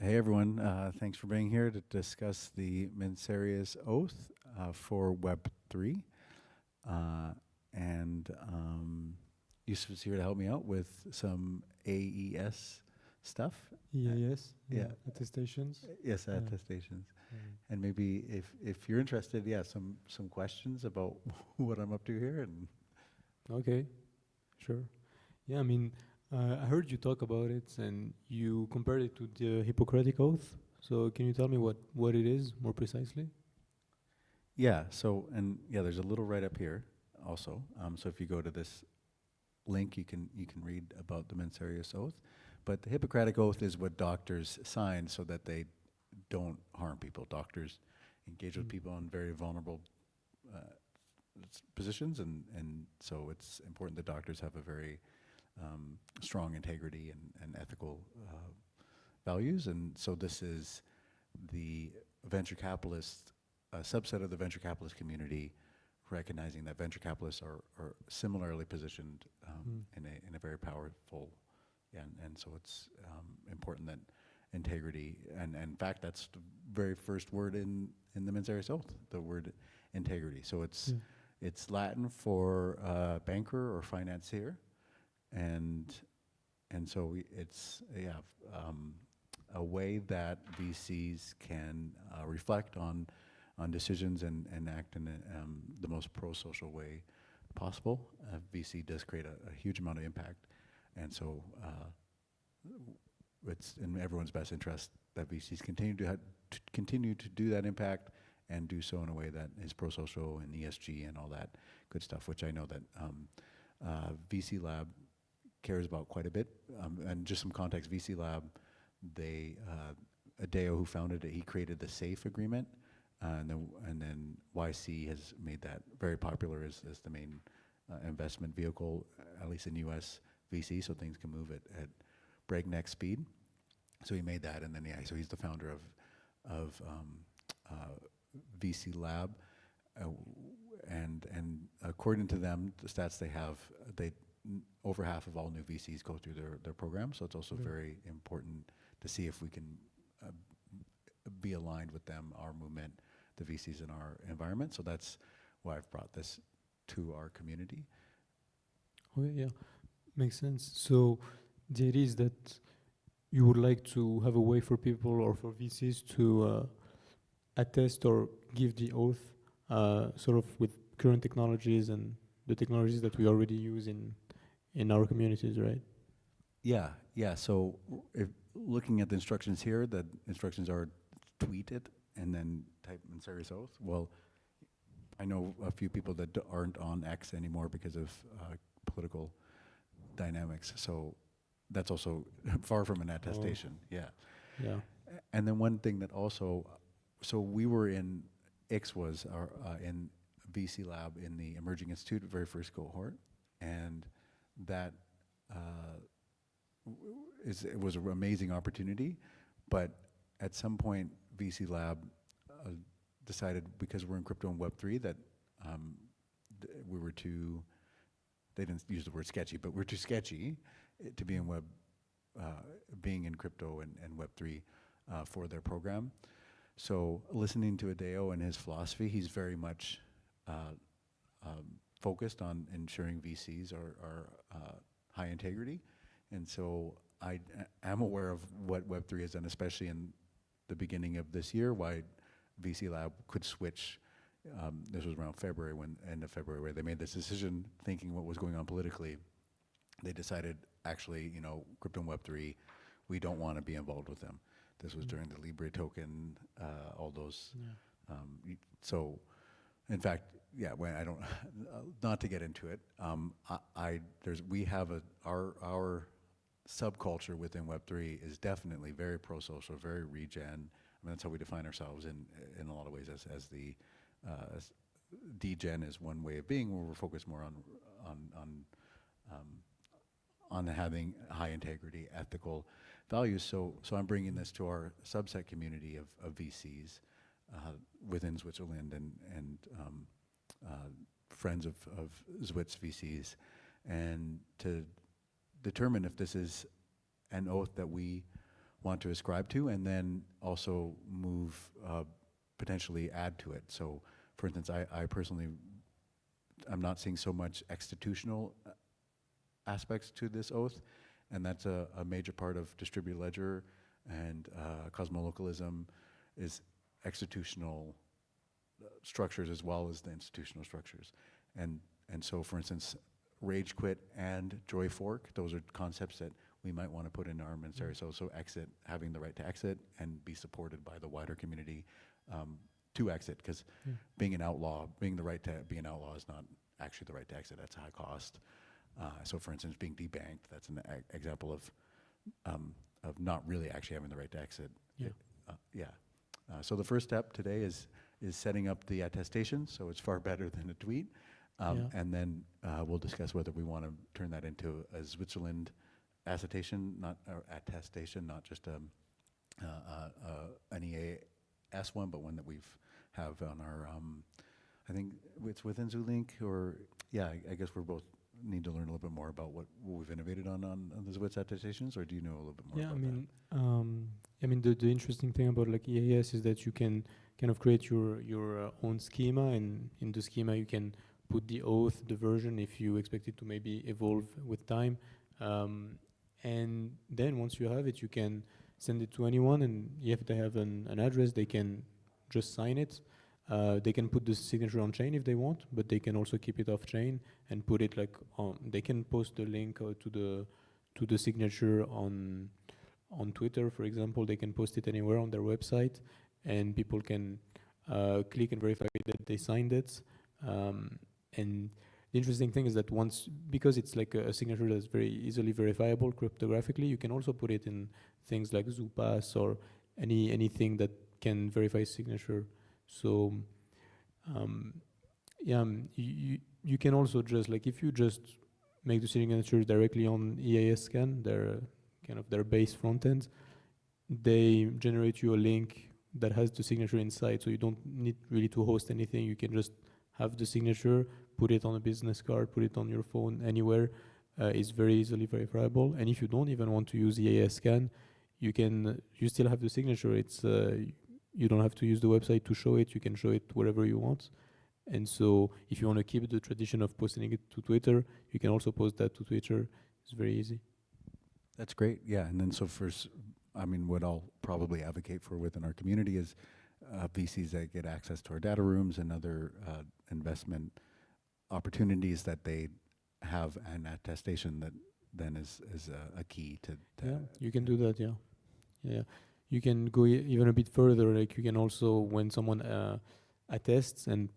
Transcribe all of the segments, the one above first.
Hey everyone, thanks for being here to discuss the Mensarius oath for Web3. Uh, and Yusuf is here to help me out with some AES stuff. Yes, Yeah, attestations. yes, Yeah. attestations. And maybe if you're interested, yeah, some questions about what I'm up to here. And Okay, sure. Yeah, I mean, I heard you talk about it and you compared it to the Hippocratic Oath. So can you tell me what it is more precisely? yeah, there's a little right up here also. So if you go to this link, you can read about the Mensarius oath. But the Hippocratic oath is what doctors sign so that they don't harm people. Doctors engage with Mm. people in very vulnerable uh, positions, and so it's important that doctors have a very strong integrity and ethical values. And so this is the venture capitalist, a subset of the venture capitalist community, recognizing that venture capitalists are similarly positioned Mm. in a very powerful, yeah, and so it's important that integrity, and in fact that's the very first word in the Mensarius Oath, the word integrity. So Yeah. it's Latin for banker or financier, and it's a way that VCs can reflect on decisions and act in the most pro-social way possible. VC does create a huge amount of impact, and so it's in everyone's best interest that VCs continue to do that impact and do so in a way that is pro-social and ESG and all that good stuff, which I know that VC Lab cares about quite a bit. And just some context, VC Lab, Adeo, who founded it, he created the SAFE agreement, and then YC has made that very popular as the main investment vehicle, at least in U.S. VC, so things can move at breakneck speed. So he made that, and then so he's the founder of VC Lab, uh, and according to them, the stats they have, over half of all new VCs go through their program. So it's also Okay. very important to see if we can uh, be aligned with them, our movement, the VCs in our environment. So that's why I've brought this to our community. Okay, yeah, makes sense. So the idea is that you would like to have a way for people or for VCs to attest or give the oath, sort of with current technologies and the technologies that we already use in our communities, right? Yeah, yeah. So if looking at the instructions here, the instructions are tweet it and then type in serious oath. Well, I know a few people that aren't on X anymore because of political dynamics. So that's also far from an Oh, attestation. Yeah. yeah. And then one thing that also, so we were X was our in VC Lab in the Emerging Institute, very first cohort, and that it was an amazing opportunity, but at some point VC Lab decided, because we're in crypto and Web3, that um, we were too, they didn't use the word sketchy, but we're too sketchy to be in being in crypto and Web3 for their program. So listening to Adeo and his philosophy, he's very much focused on ensuring VCs are high integrity. And so I am aware of what Web3 has done, especially in the beginning of this year, why VC Lab could switch. This was around February, end of February, where they made this decision thinking what was going on politically. They decided, actually, crypto and Web3, we don't want to be involved with them. This was Mm. during the Libre token, all those. Yeah. So, in fact, yeah. When I don't, not to get into it. We have our subculture within Web3 is definitely very pro-social, very regen. I mean, that's how we define ourselves in a lot of ways as the as degen is one way of being, where we're focused more on on um, on having high integrity, ethical values. So I'm bringing this to our subset community of VCs within Switzerland and friends of Zwitz VCs, and to determine if this is an oath that we want to ascribe to, and then also move, potentially add to it. So, for instance, I personally, I'm not seeing so much exstitutional aspects to this oath, and that's a major part of distributed ledger and cosmolocalism is exstitutional structures as well as the institutional structures. And so, for instance, rage quit and joy fork, those are concepts that we might want to put in our Mensarius oath. So exit, having the right to exit and be supported by the wider community to exit, because being an outlaw, being the right to be an outlaw is not actually the right to exit. That's high cost. So, for instance, being debanked, that's an example of not really actually having the right to exit. Yeah. So the first step today is setting up the attestation. So it's far better than a tweet. And then we'll discuss whether we want to turn that into a Switzerland attestation, not just an EAS one, but one that we've have on our. I think it's within Zulink, or I guess we're both need to learn a little bit more about what we've innovated on the Zwitz attestations, or do you know a little bit more about that? I mean, the interesting thing about like EAS is that you can kind of create your own schema, and in the schema you can put the oath, the version, if you expect it to maybe evolve with time. And then once you have it, you can send it to anyone, and if they have an address, they can just sign it. They can put the signature on chain if they want, but they can also keep it off chain and put it like on. They can post the link to the signature on Twitter, for example. They can post it anywhere on their website, and people can click and verify that they signed it. And the interesting thing is that because it's like a signature that's very easily verifiable cryptographically, you can also put it in things like ZooPass or anything that can verify signature. So, you can also just like, if you just make the signature directly on EAS scan, their kind of their base front end, they generate you a link that has the signature inside. So you don't need really to host anything. You can just have the signature, put it on a business card, put it on your phone, anywhere. It's very easily verifiable. And if you don't even want to use EAS scan, you still have the signature. It's you don't have to use the website to show it. You can show it wherever you want. And so if you want to keep the tradition of posting it to Twitter, you can also post that to Twitter. It's very easy. That's great. Yeah. And then so what I'll probably advocate for within our community is VCs that get access to our data rooms and other investment opportunities that they have an attestation that then is a key to you can do that. Yeah. You can go even a bit further. Like, you can also, when someone attests and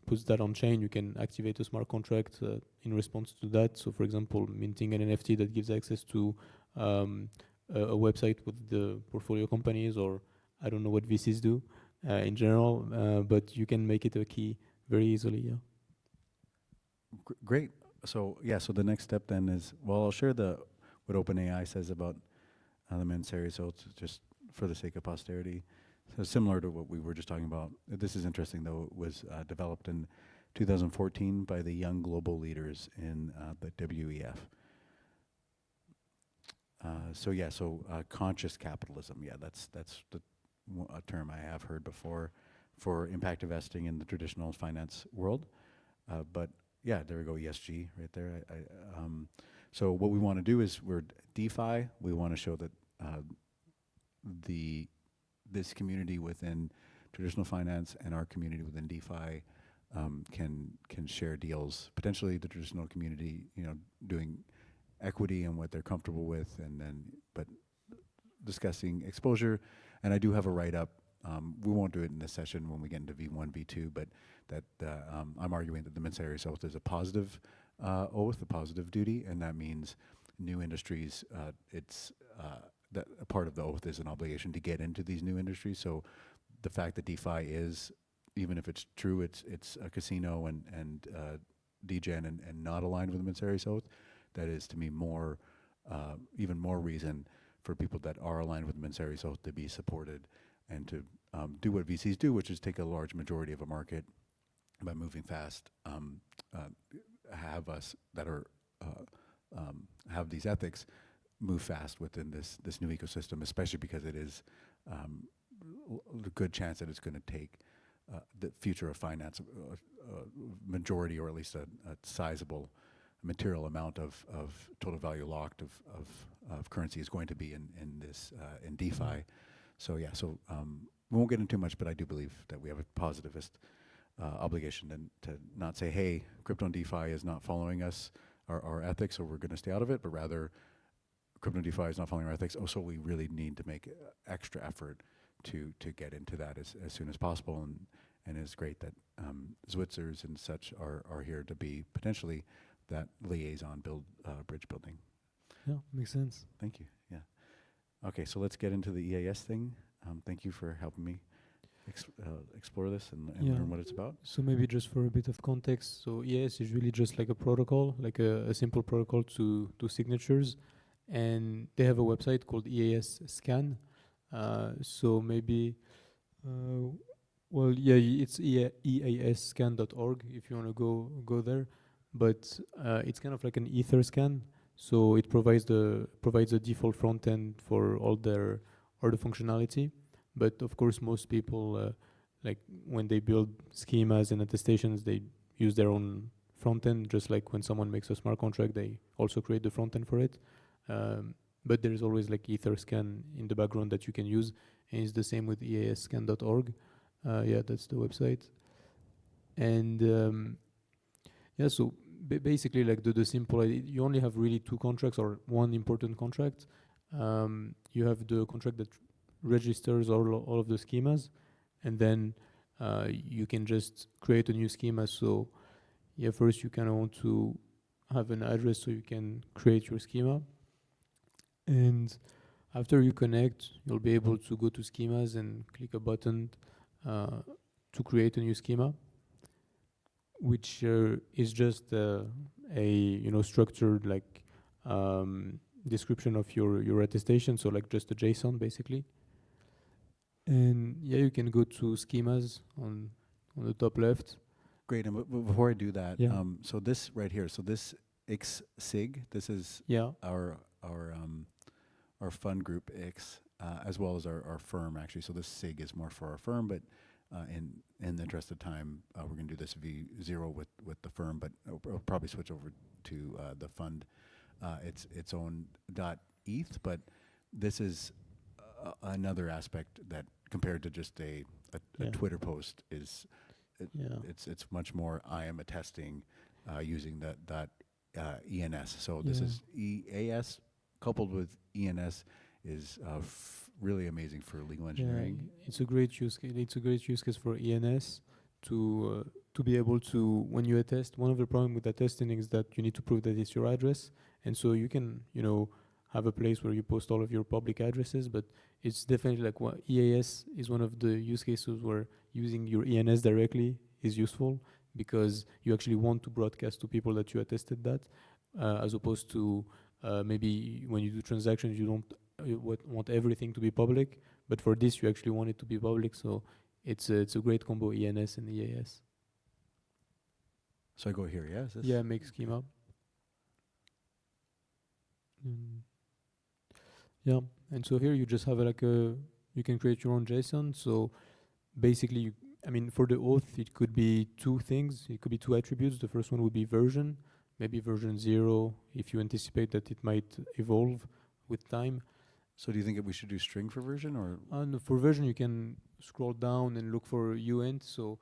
puts that on chain, you can activate a smart contract in response to that. So, for example, minting an NFT that gives access to a website with the portfolio companies, or I don't know what VCs do in general, but you can make it a key very easily. Yeah. Great. So the next step then is, I'll share what OpenAI says about the Mensarius oath, just for the sake of posterity. So similar to what we were just talking about. This is interesting, though. It was developed in 2014 by the young global leaders in the WEF. Conscious capitalism. Yeah, that's a term I have heard before for impact investing in the traditional finance world. But yeah, there we go, ESG right there. So what we want to do is, we're DeFi. We want to show that this community within traditional finance and our community within DeFi can share deals. Potentially, the traditional community, doing equity and what they're comfortable with, but discussing exposure. And I do have a write-up. We won't do it in this session when we get into V1, V2, but that I'm arguing that the Mensarius oath is a positive oath, a positive duty, and that means new industries. That a part of the oath is an obligation to get into these new industries. So the fact that DeFi is, even if it's true, it's a casino and DGen and not aligned with the Mensarius oath, that is to me even more reason for people that are aligned with the Mensarius oath to be supported and to do what VCs do, which is take a large majority of a market by moving fast, have us that are have these ethics move fast within this new ecosystem, especially because it is a good chance that it's going to take the future of finance, majority or at least a sizable material amount of total value locked of currency is going to be in this in DeFi. So yeah, we won't get into too much, but I do believe that we have a positivist obligation to not say, hey, crypto and DeFi is not following us, our ethics, so we're going to stay out of it, but rather crypto and DeFi is not following our ethics. So we really need to make extra effort to get into that as soon as possible. And it's great that Zuitzers and such are here to be potentially that liaison bridge building. Yeah, makes sense. Thank you. Yeah. Okay, so let's get into the EAS thing. Thank you for helping me explore this and learn what it's about. So maybe just for a bit of context, so EAS is really just like a protocol, like a simple protocol to signatures, and they have a website called EAS Scan. So maybe, it's easscan.org if you want to go there, but it's kind of like an Ether scan. So it provides a default front end for all the functionality. But of course, most people, like when they build schemas and attestations, they use their own front end. Just like when someone makes a smart contract, they also create the front end for it. But there is always like Etherscan in the background that you can use, and it's the same with easscan.org. That's the website. And so basically, like the simple idea, you only have really two contracts or one important contract. You have the contract that registers all of the schemas, and then you can just create a new schema. So first you kind of want to have an address so you can create your schema, and after you connect, you'll be able to go to schemas and click a button to create a new schema, which is just a structured like description of your attestation, so like just a JSON basically. And you can go to schemas on the top left. Great. And before I do that, Yeah. So this right here, so this XSIG, this is our fund group X, as well as our firm actually. So this SIG is more for our firm, but in the interest of time, we're going to do this V0 with the firm, but we'll probably switch over to the fund. Its own .eth, but this is another aspect that compared to just a Twitter post is it's much more. I am attesting using that ENS. So this is EAS coupled with ENS is really amazing for legal engineering. It's a great use case. It's a great use case for ENS to be able to, when you attest. One of the problem with attesting is that you need to prove that it's your address, and so you can have a place where you post all of your public addresses, but it's definitely like EAS is one of the use cases where using your ENS directly is useful, because you actually want to broadcast to people that you attested that, as opposed to maybe when you do transactions, you don't want everything to be public, but for this you actually want it to be public. So it's a great combo, ENS and EAS. So I go here, yeah? Make schema. And so here you just have you can create your own JSON. So basically, for the oath, it could be two things. It could be two attributes. The first one would be version, maybe version 0, if you anticipate that it might evolve with time. So do you think we should do string for version, or? No, for version, you can scroll down and look for uint. So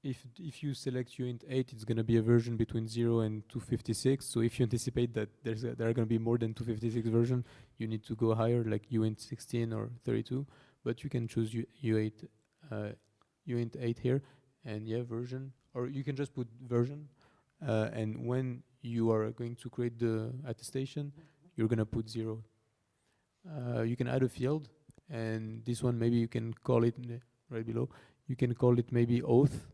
if you select uint 8, it's going to be a version between 0 and 256. So if you anticipate that there are going to be more than 256 version, you need to go higher, like uint 16 or 32. But you can choose uint 8 here, and version, or you can just put version. And when you are going to create the attestation, you're going to put 0. You can add a field, and this one maybe you can call it right below. You can call it maybe oath,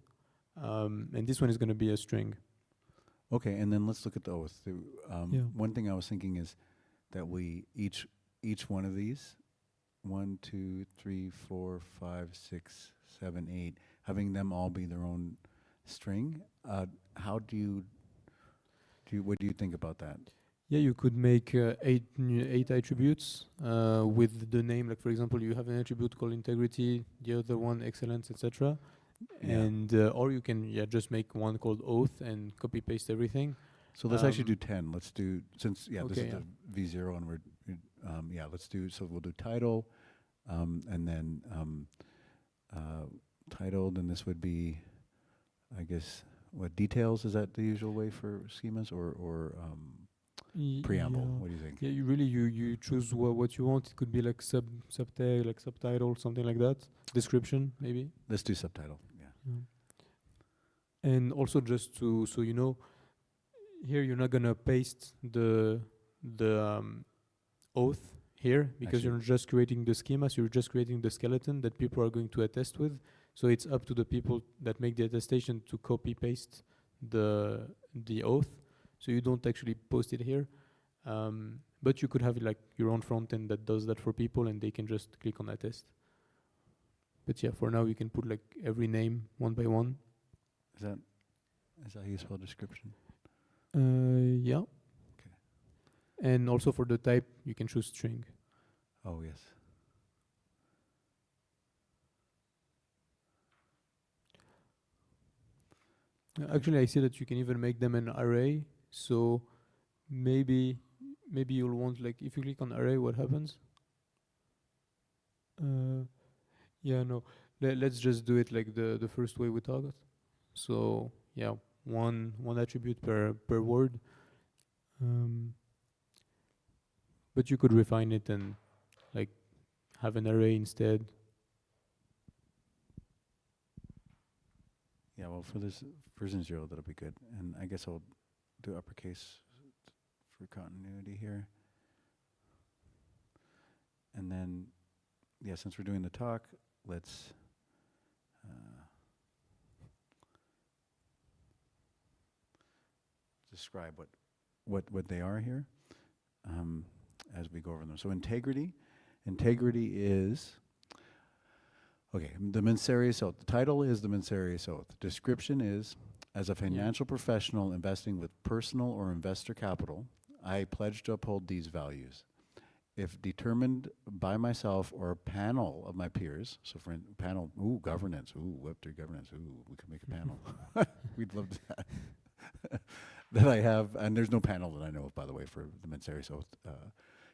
and this one is going to be a string. Okay, and then let's look at the oath. One thing I was thinking is that we each one of these, 1, 2, 3, 4, 5, 6, 7, 8, having them all be their own string. How do you what do you think about that? Yeah, you could make eight attributes with the name. Like for example, you have an attribute called integrity, the other one excellence, etc. Yeah. And or you can just make one called oath and copy paste everything. So let's actually do 10. Let's do, since, this Okay, is the V0 and let's do, so we'll do title, and then titled, and this would be, I guess, what, details? Is that the usual way for schemas, or preamble? Yeah. What do you think? Yeah, you choose what you want. It could be like subtag, like subtitle, something like that. Description, maybe. Let's do subtitle, yeah. Yeah. And also just to so you know, here you're not gonna paste the oath here because Actually, you're just creating the schema, so you're just creating the skeleton that people are going to attest with. So it's up to the people that make the attestation to copy paste the oath. So you don't actually post it here. But you could have like your own front end that does that for people and they can just click on attest. But yeah, for now you can put like every name one by one. Is that how you spell description? Yeah. Okay. And also for the type, you can choose string. Oh, yes. Actually, I see that you can even make them an array. So maybe you'll want like if you click on array, what happens? Yeah, no. Let's just do it like the first way we talked. So yeah, one attribute per word. But you could refine it and like have an array instead. Yeah, well, for this version 0, that'll be good. And I guess I'll do uppercase for continuity here. And then, yeah, since we're doing the talk, let's describe what they are here as we go over them. So integrity is, okay, the Mensarius Oath. The title is the Mensarius Oath. Description is, as a financial professional investing with personal or investor capital, I pledge to uphold these values. If determined by myself or a panel of my peers, so for panel, governance, Web3 governance, we could make a panel. We'd love that. That I have, and there's no panel that I know of, by the way, for the Mensarius Oath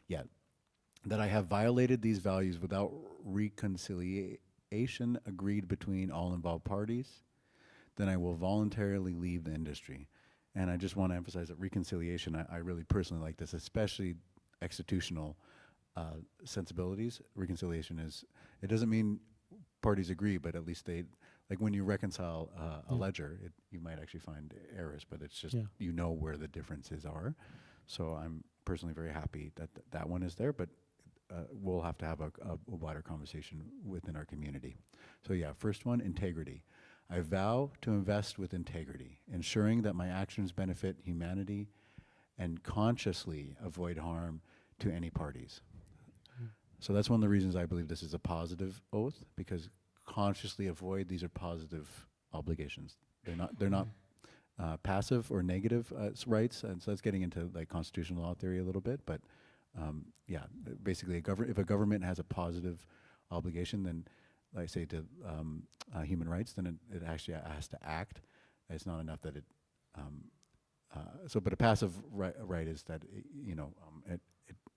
yet, that I have violated these values without reconciliation agreed between all involved parties, then I will voluntarily leave the industry. And I just want to emphasize that reconciliation, I really personally like this, especially executional sensibilities. Reconciliation is, it doesn't mean parties agree, but at least they, like when you reconcile a ledger, you might actually find errors, but it's just, you know where the differences are. So I'm personally very happy that that one is there, but we'll have to have a wider conversation within our community. So yeah, first one, integrity. I vow to invest with integrity, ensuring that my actions benefit humanity and consciously avoid harm to any parties. So that's one of the reasons I believe this is a positive oath, because consciously avoid, these are positive obligations. They're not passive or negative rights, and so that's getting into like constitutional law theory a little bit, but yeah, basically if a government has a positive obligation, then like say to human rights, then it actually has to act. It's not enough that it, but a passive right is that,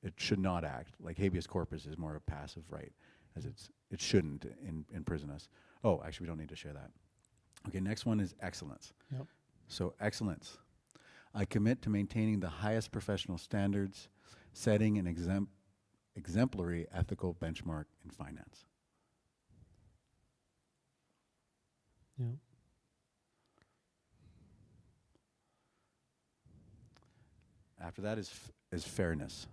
it should not act. Like habeas corpus is more a passive right, as it shouldn't imprison us. Oh, actually, we don't need to share that. Okay, next one is excellence. Yep. So excellence. I commit to maintaining the highest professional standards, setting an exemplary ethical benchmark in finance. Yeah. After that is fairness.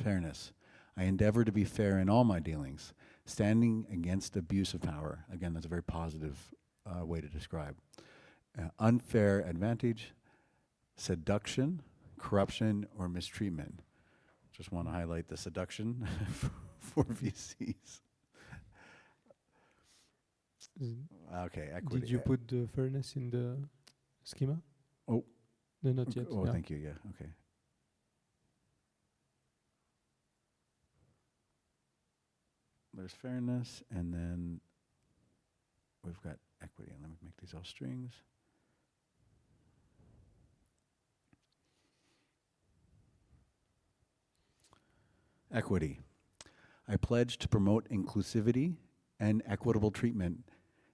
Fairness. I endeavor to be fair in all my dealings, standing against abuse of power. Again, that's a very positive way to describe. Unfair advantage, seduction, corruption, or mistreatment. Just want to highlight the seduction for VCs. Okay, equity. Did you put the fairness in the schema? Oh. No, not yet. Oh, thank you. Yeah, okay. there's fairness, and then we've got equity. And let me make these all strings. Equity. I pledge to promote inclusivity and equitable treatment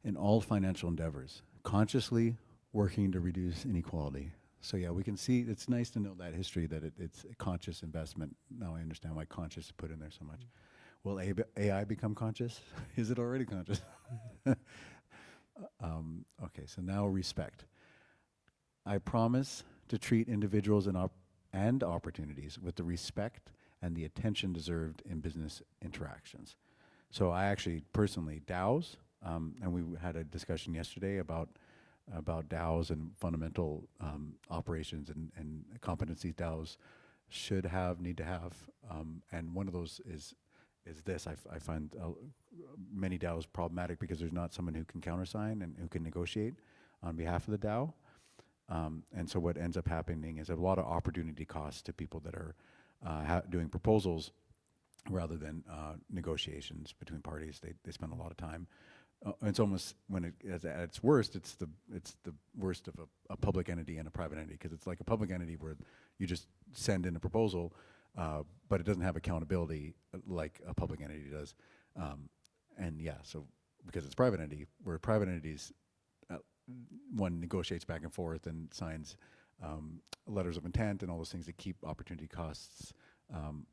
in all financial endeavors, consciously working to reduce inequality. So yeah, we can see, it's nice to know that history, that it's a conscious investment. Now I understand why conscious is put in there so much. Will AI become conscious? Is it already conscious? Okay, so now respect. I promise to treat individuals and opportunities with the respect and the attention deserved in business interactions. So I actually personally, DAOs, and we had a discussion yesterday about DAOs and fundamental operations and competencies DAOs need to have, and one of those is this. I find many DAOs problematic because there's not someone who can countersign and who can negotiate on behalf of the DAO. And so what ends up happening is a lot of opportunity costs to people that are doing proposals rather than negotiations between parties. They spend a lot of time. It's almost, when at its worst, it's the worst of a public entity and a private entity, because it's like a public entity where you just send in a proposal, but it doesn't have accountability like a public entity does. And yeah, so because it's private entity, where private entities, one negotiates back and forth and signs letters of intent and all those things that keep opportunity costs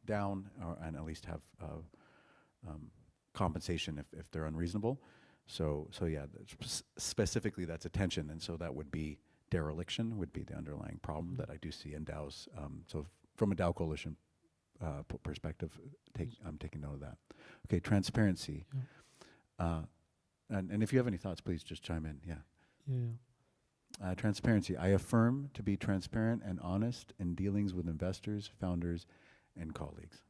down, and at least have compensation if they're unreasonable. So yeah, specifically that's attention, and so that would be dereliction, would be the underlying problem that I do see in DAOs. So from a DAO coalition perspective, I'm taking note of that. Okay, transparency. Yeah. And if you have any thoughts, please just chime in. Yeah. Yeah. Transparency. I affirm to be transparent and honest in dealings with investors, founders, and colleagues.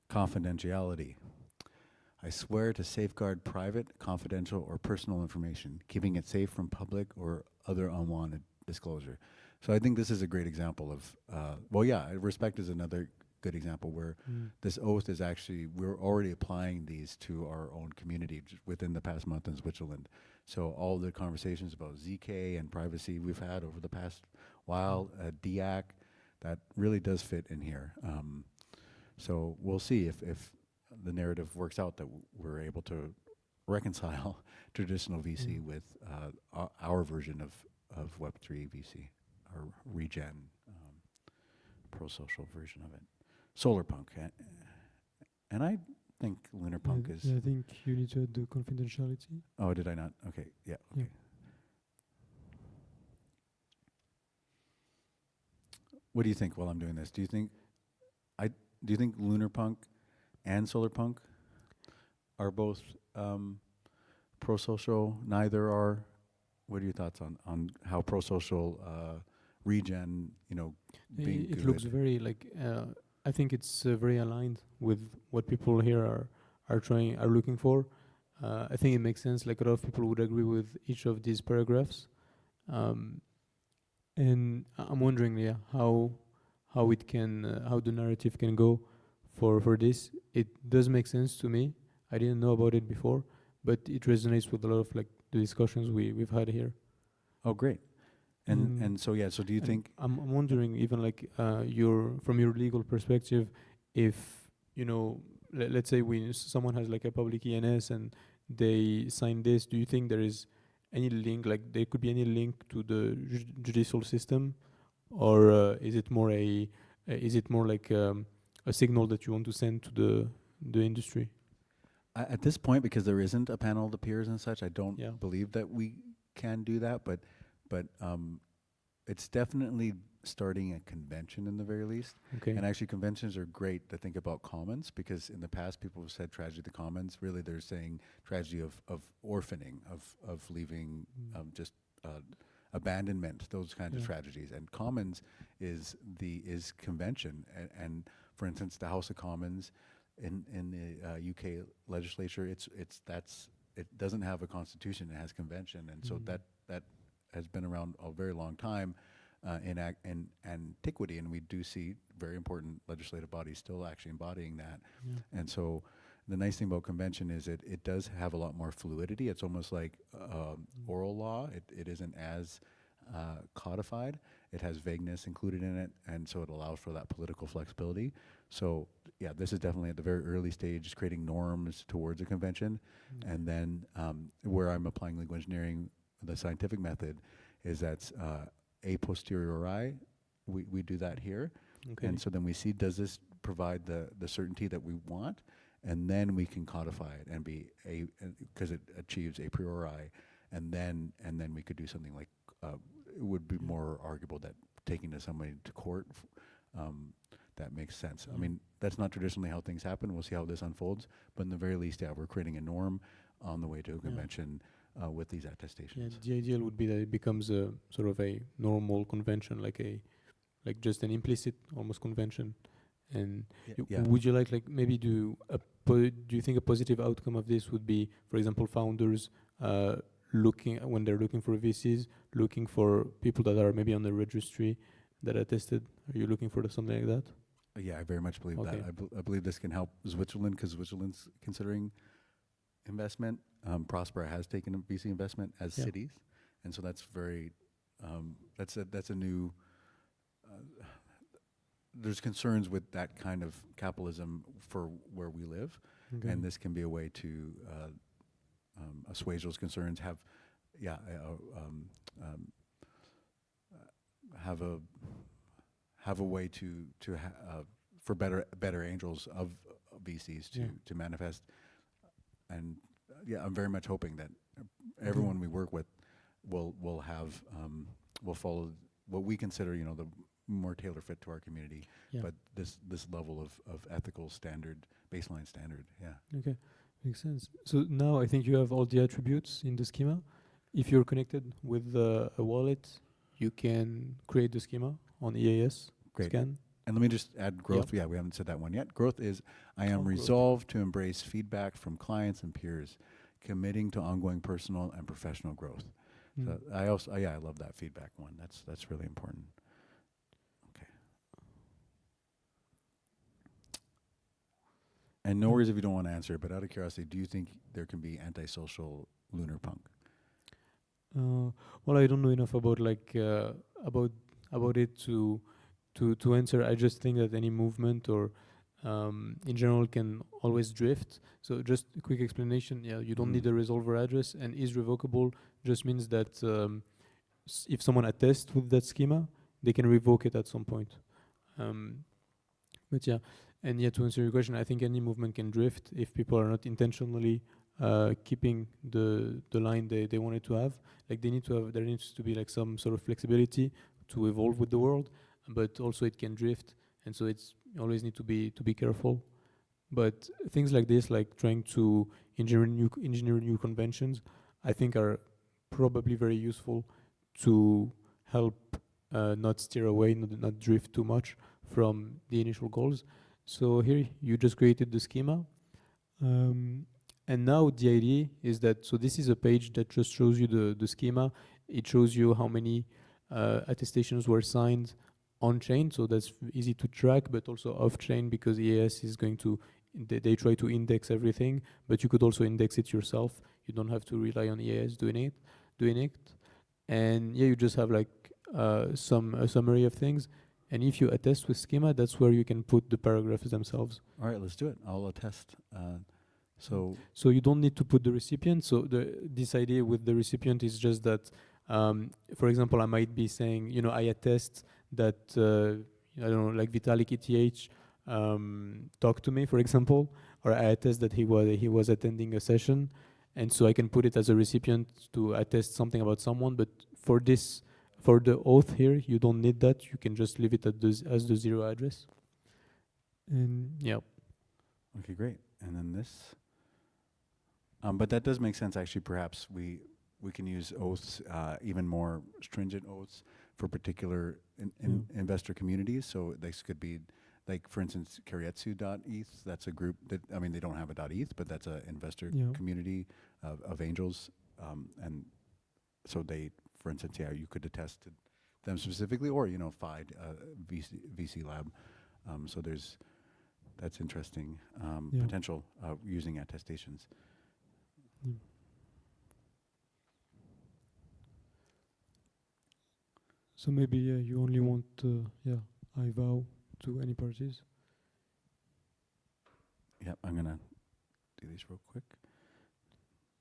Confidentiality. I swear to safeguard private, confidential, or personal information, keeping it safe from public or other unwanted disclosure. So I think this is a great example of, respect is another good example where this oath is actually, we're already applying these to our own community within the past month in Switzerland. So all the conversations about ZK and privacy we've had over the past while, DIAC, that really does fit in here. So we'll see if the narrative works out, that we're able to reconcile traditional VC with our version of Web3 VC, our regen, pro-social version of it. Solarpunk. And I think Lunarpunk is... I think you need to add the confidentiality. Oh, did I not? Okay, yeah, okay. Yeah. What do you think while I'm doing this? Do you think Lunarpunk and Solarpunk are both pro-social? Neither are. What are your thoughts on how pro-social regen, being It good? looks very I think it's very aligned with what people here are looking for. I think it makes sense. Like, a lot of people would agree with each of these paragraphs, and I'm wondering, how the narrative can go for this. It does make sense to me. I didn't know about it before, but it resonates with a lot of the discussions we've had here. Oh, great. And so do you think... I'm wondering, even from your legal perspective, if let's say someone has a public ENS and they sign this, do you think there is any link, there could be any link to the judicial system, or is it more like a signal that you want to send to the industry? At this point, because there isn't a panel of the peers and such, I don't Yeah. believe that we can do that, but it's definitely starting a convention in the very least. Okay. And actually, conventions are great to think about commons, because in the past people have said tragedy of the commons. Really, they're saying tragedy of orphaning, of leaving, just abandonment, those kinds of tragedies. And commons is convention. And for instance, the House of Commons in the UK legislature, it doesn't have a constitution; it has convention, and so that has been around a very long time in antiquity, and we do see very important legislative bodies still actually embodying that. Yeah. And so the nice thing about convention is it does have a lot more fluidity. It's almost like oral law. It isn't as codified. It has vagueness included in it, and so it allows for that political flexibility. So yeah, this is definitely at the very early stage, creating norms towards a convention. And then where I'm applying legal engineering, the scientific method, is that's a posteriori. We do that here. Okay. And so then we see, does this provide the certainty that we want? And then we can codify it and be because it achieves a priori. And then we could do something like, it would be more arguable that taking somebody to court, that makes sense. I mean, that's not traditionally how things happen. We'll see how this unfolds. But in the very least, yeah, we're creating a norm on the way to a convention with these attestations. Yeah, the ideal would be that it becomes a sort of a normal convention, like just an implicit almost convention. And would you like maybe do you think a positive outcome of this would be, for example, founders looking when they're looking for VCs, looking for people that are maybe on the registry that are tested? Are you looking for something like that? Yeah, I very much believe Okay. that. I believe this can help Switzerland because Switzerland's considering investment. Prospera has taken a VC investment as cities, and so that's very that's a new. There's concerns with that kind of capitalism for where we live, and this can be a way to assuage those concerns. Have a way for better angels of VCs to manifest. And I'm very much hoping that everyone we work with will follow what we consider the more tailor fit to our community, but this level of ethical standard, baseline standard. Okay, makes sense. So now I think you have all the attributes in the schema. If you're connected with a wallet, you can create the schema on EAS. Great. Scan. And let me just add growth. Yeah, we haven't said that one yet. Growth is, I am resolved to embrace feedback from clients and peers, committing to ongoing personal and professional growth. So I love that feedback one. That's really important. Okay. And no worries if you don't want to answer, but out of curiosity, do you think there can be antisocial lunar punk? Well, I don't know enough about about it to answer. I just think that any movement or in general can always drift. So just a quick explanation. Yeah, you don't need a resolver address, and is revocable just means that if someone attests with that schema, they can revoke it at some point. But yeah, and to answer your question, I think any movement can drift if people are not intentionally keeping the line they wanted to have. Like there needs to be like some sort of flexibility to evolve with the world, but also it can drift, and so you always need to be careful. But things like this, like trying to engineer new conventions, I think are probably very useful to help not steer away, not drift too much from the initial goals. So here you just created the schema. And now the idea is that, so this is a page that just shows you the schema. It shows you how many attestations were signed on-chain, so that's easy to track, but also off-chain because EAS is going to, they try to index everything, but you could also index it yourself. You don't have to rely on EAS doing it. And you just have like a summary of things. And if you attest with schema, that's where you can put the paragraphs themselves. All right, let's do it. I'll attest. So you don't need to put the recipient. So this idea with the recipient is just that, for example, I might be saying, I attest that, I don't know, like Vitalik ETH talked to me, for example, or I attest that he was attending a session, and so I can put it as a recipient to attest something about someone. But for the oath here, you don't need that. You can just leave it as the zero address. And okay, great. And then this. But that does make sense, actually. Perhaps we can use oaths, even more stringent oaths for particular investor communities. So this could be like for instance, Karietsu.eth, that's a group that, I mean, they don't have a .eth, but that's an investor Yeah. community of angels. And so they, for instance, yeah, you could attest to them specifically, or, you know, FIDE, VC lab. So that's interesting Yeah. potential using attestations. Yeah. So maybe you only want I vow to any parties. Yep, I'm gonna do these real quick.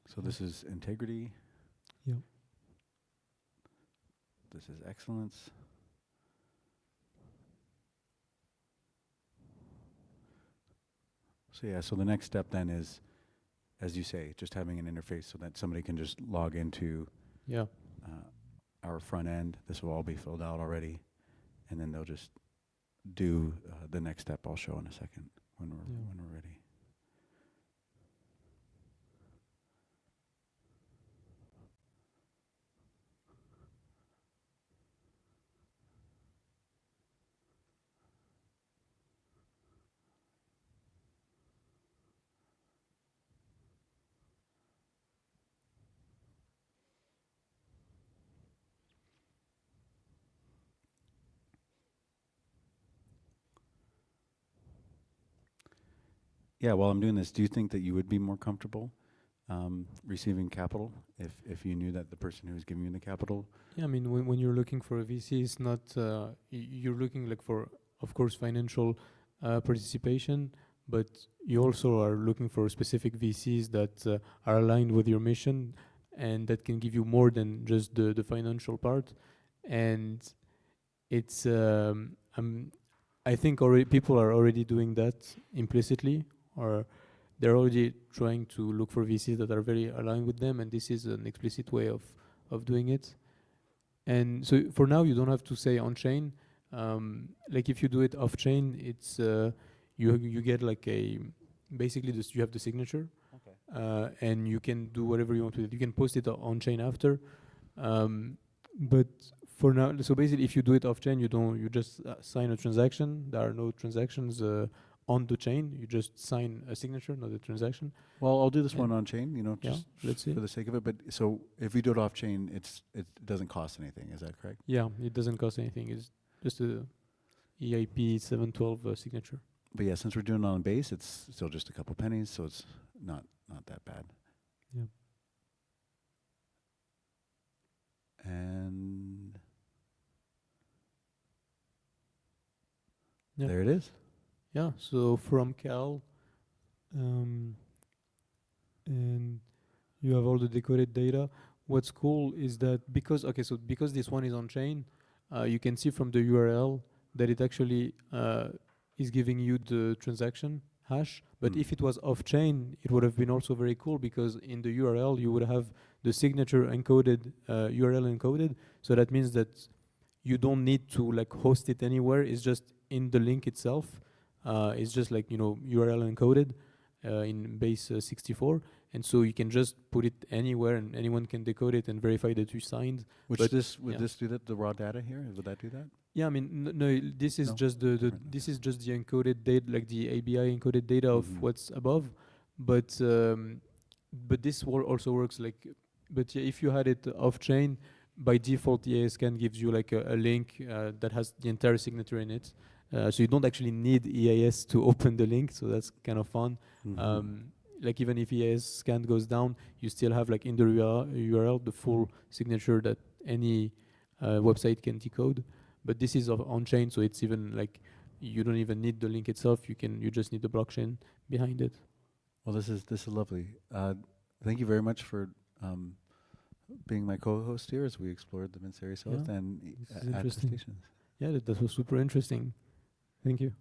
So this is integrity. Yeah. This is excellence. So yeah, so the next step then is, as you say, just having an interface so that somebody can just log into Yeah. our front end. This will all be filled out already, and then they'll just do the next step I'll show in a second when we're ready. Yeah, while I'm doing this, do you think that you would be more comfortable receiving capital if you knew that the person who was giving you the capital? Yeah, I mean, when you're looking for a VC, it's not you're looking like for, of course, financial participation, but you also are looking for specific VCs that are aligned with your mission and that can give you more than just the financial part. And it's I think already people are already doing that implicitly, or they're already trying to look for VCs that are very aligned with them, and this is an explicit way of doing it. And so for now, you don't have to say on chain. Like if you do it off chain, it's you get like a basically this, you have the signature, and you can do whatever you want with it. You can post it on chain after, but for now, so basically, if you do it off chain, you just sign a transaction. There are no transactions on the chain. You just sign a signature, not a transaction. Well, I'll do this And one on chain, you know, yeah, just let's see. for the sake of it. But so if we do it off chain, it doesn't cost anything. Is that correct? Yeah, it doesn't cost anything. It's just a EIP 712 signature. But yeah, since we're doing it on base, it's still just a couple pennies, so it's not that bad. Yeah. And Yeah. there it is. Yeah. So from Cal, and you have all the decoded data. What's cool is that because this one is on chain, you can see from the URL that it actually is giving you the transaction hash. But if it was off chain, it would have been also very cool because in the URL you would have the signature encoded, URL encoded. So that means that you don't need to like host it anywhere. It's just in the link itself. It's just like, you know, URL encoded in base 64. And so you can just put it anywhere and anyone can decode it and verify that you signed. Would But this do that? The raw data here, would that do that? yeah, I mean, no, this is No? just the Different. this is just the encoded data, like the ABI encoded data of what's above. But this also works like, but yeah, if you had it off chain, by default, EAScan gives you like a link that has the entire signature in it. So you don't actually need EAS to open the link. So that's kind of fun. Like even if EAScan goes down, you still have like in the URL the full signature that any website can decode. But this is on chain, so it's even like you don't even need the link itself. You just need the blockchain behind it. Well, this is lovely. Thank you very much for being my co-host here as we explored the Mensarius Oath and this is interesting. attestations. Yeah, that was super interesting. Thank you.